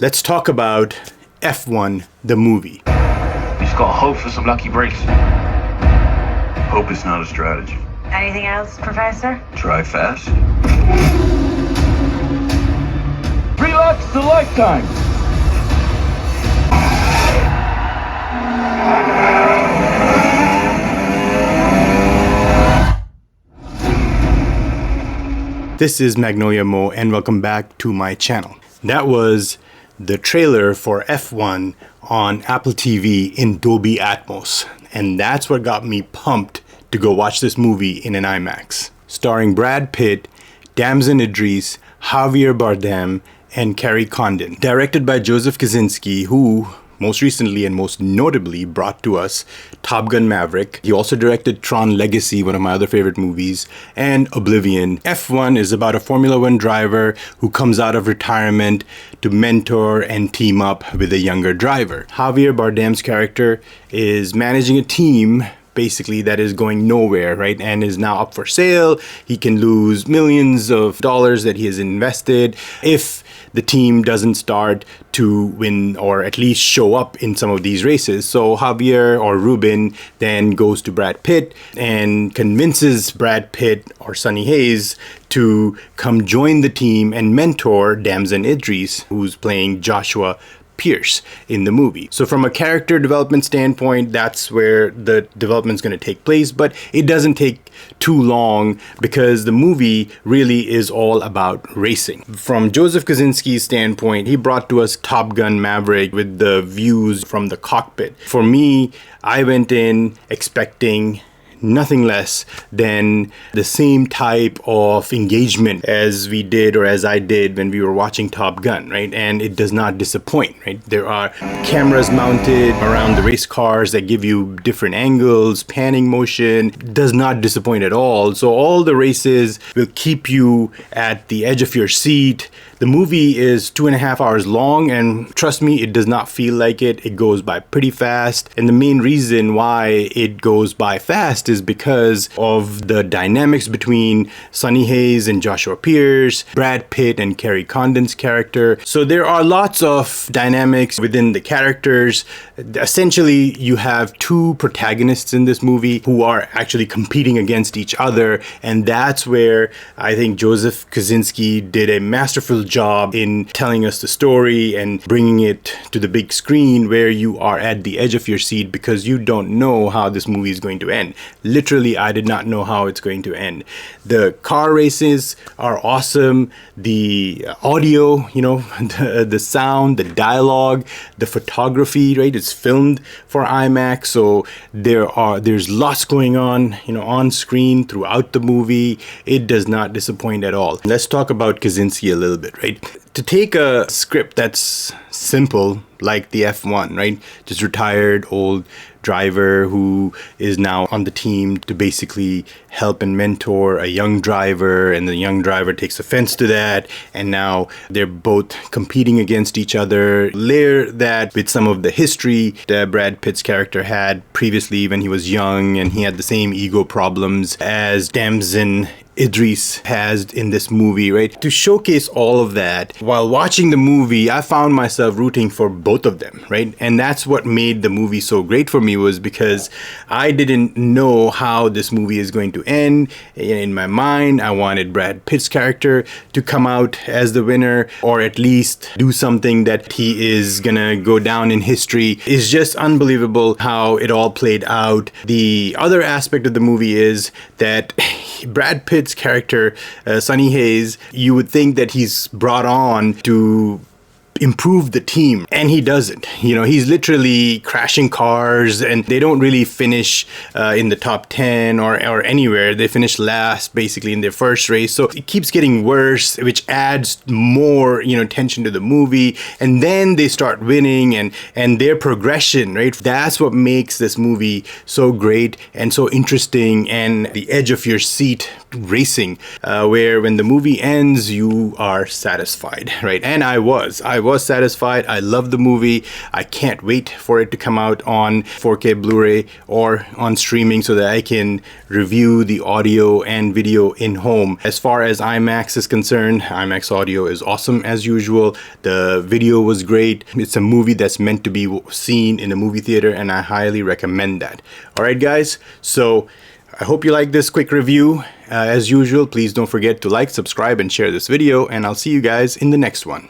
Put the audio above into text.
let's talk about F1, the movie. You just gotta hope for some lucky breaks. Hope is not a strategy. Anything else, Professor? Try fast. 3 laps is a lifetime. This is Magnolia Mo and welcome back to my channel. That was the trailer for F1 on Apple TV in Dolby Atmos. And that's what got me pumped to go watch this movie in an IMAX. Starring Brad Pitt, Damson Idris, Javier Bardem, and Kerry Condon. Directed by Joseph Kosinski, who most recently and most notably brought to us Top Gun Maverick. He also directed Tron Legacy, one of my other favorite movies, and Oblivion. F1 is about a Formula One driver who comes out of retirement to mentor and team up with a younger driver. Javier Bardem's character is managing a team basically that is going nowhere, right? And is now up for sale. He can lose millions of dollars that he has invested if the team doesn't start to win or at least show up in some of these races. So Javier or Ruben then goes to Brad Pitt and convinces Brad Pitt or Sonny Hayes to come join the team and mentor Damson Idris, who's playing Joshua Pierce in the movie. So from a character development standpoint, that's where the development's going to take place, but it doesn't take too long because the movie really is all about racing. From Joseph Kosinski's standpoint, he brought to us Top Gun Maverick with the views from the cockpit. For me, I went in expecting nothing less than the same type of engagement as we did or as I did when we were watching Top Gun, right? And it does not disappoint, right? There are cameras mounted around the race cars that give you different angles, panning motion, does not disappoint at all. So all the races will keep you at the edge of your seat. The movie is 2.5 hours long, and trust me, it does not feel like it. It goes by pretty fast. And the main reason why it goes by fast is because of the dynamics between Sonny Hayes and Joshua Pierce, Brad Pitt and Kerry Condon's character. So there are lots of dynamics within the characters. Essentially, you have two protagonists in this movie who are actually competing against each other. And that's where I think Joseph Kosinski did a masterful job in telling us the story and bringing it to the big screen where you are at the edge of your seat because you don't know how this movie is going to end. Literally, I did not know how it's going to end. The car races are awesome. The audio, the sound, the dialogue, the photography, right? It's filmed for IMAX, so there's lots going on screen throughout the movie. It does not disappoint at all. Let's talk about Kosinski a little bit, right? To take a script that's simple, like the F1, right? Just retired old driver who is now on the team to basically help and mentor a young driver, and the young driver takes offense to that, and now they're both competing against each other. Layer that with some of the history that Brad Pitt's character had previously when he was young, and he had the same ego problems as Damson Idris has in this movie, right? To showcase all of that, while watching the movie, I found myself rooting for both of them, right? And that's what made the movie so great for me, was because I didn't know how this movie is going to end. In my mind, I wanted Brad Pitt's character to come out as the winner, or at least do something that he is gonna go down in history. It's just unbelievable how it all played out. The other aspect of the movie is that Brad Pitt's character, Sonny Hayes, you would think that he's brought on to improve the team, and he doesn't. He's literally crashing cars, and they don't really finish in the top 10 or anywhere. They finish last basically in their first race, so it keeps getting worse, which adds more tension to the movie. And then they start winning, and their progression, right? That's what makes this movie so great and so interesting, and the edge of your seat racing, where when the movie ends, you are satisfied, right? And I was was satisfied. I love the movie. I can't wait for it to come out on 4K Blu-ray or on streaming so that I can review the audio and video in home. As far as IMAX is concerned, IMAX audio is awesome as usual. The video was great. It's a movie that's meant to be seen in a movie theater, and I highly recommend that. All right, guys. So I hope you like this quick review. As usual, please don't forget to like, subscribe, and share this video, and I'll see you guys in the next one.